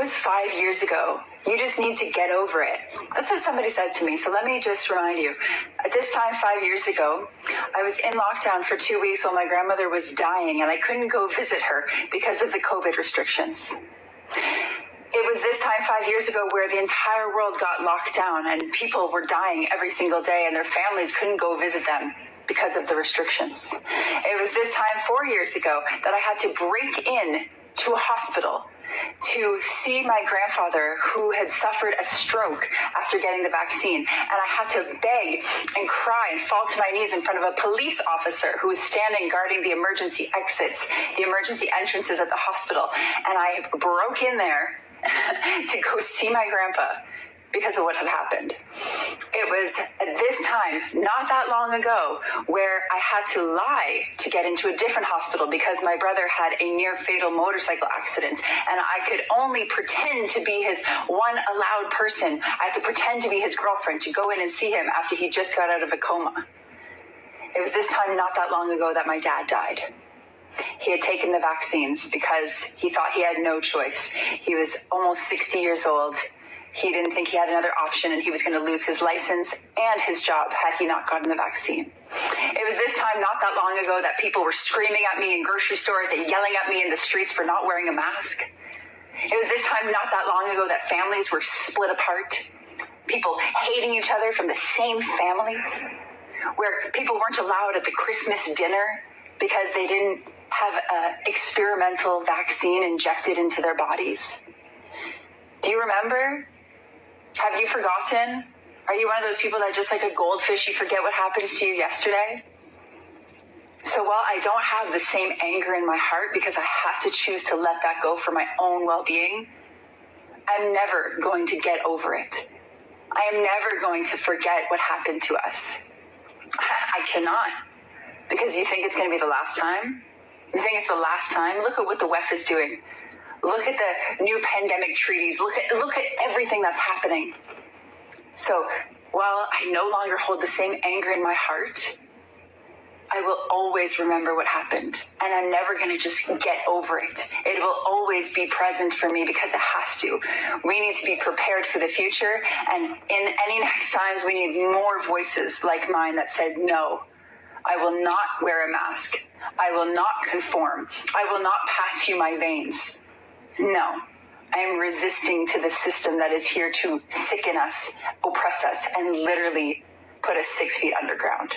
was 5 years ago. You just need to get over it. That's what somebody said to me. So let me just remind you. At this time, 5 years ago, I was in lockdown for 2 weeks while my grandmother was dying, and I couldn't go visit her because of the COVID restrictions. It was this time 5 years ago where the entire world got locked down and people were dying every single day and their families couldn't go visit them because of the restrictions. It was this time 4 years ago that I had to break in to a hospital to see my grandfather who had suffered a stroke after getting the vaccine. And I had to beg and cry and fall to my knees in front of a police officer who was standing guarding the emergency exits, the emergency entrances at the hospital. And I broke in there to go see my grandpa because of what had happened. It was at this time, not that long ago, where I had to lie to get into a different hospital because my brother had a near fatal motorcycle accident and I could only pretend to be his one allowed person. I had to pretend to be his girlfriend to go in and see him after he just got out of a coma. It was this time not that long ago that my dad died. He had taken the vaccines because he thought he had no choice. He was almost 60 years old. He didn't think he had another option, and he was going to lose his license and his job had he not gotten the vaccine. It was this time not that long ago that people were screaming at me in grocery stores and yelling at me in the streets for not wearing a mask. It was this time not that long ago that families were split apart, people hating each other from the same families, where people weren't allowed at the Christmas dinner because they didn't have an experimental vaccine injected into their bodies. Do you remember? Have you forgotten? Are you one of those people that just like a goldfish, you forget what happened to you yesterday? So while I don't have the same anger in my heart because I have to choose to let that go for my own well-being, I'm never going to get over it. I am never going to forget what happened to us. I cannot. Because you think it's going to be the last time? You think it's the last time? Look at what the WEF is doing. Look at the new pandemic treaties. Look at everything that's happening. So while I no longer hold the same anger in my heart, I will always remember what happened. And I'm never going to just get over it. It will always be present for me because it has to. We need to be prepared for the future. And in any next times, we need more voices like mine that said, no, I will not wear a mask. I will not conform. I will not pass you my veins. No, I am resisting to the system that is here to sicken us, oppress us, and literally put us 6 feet underground.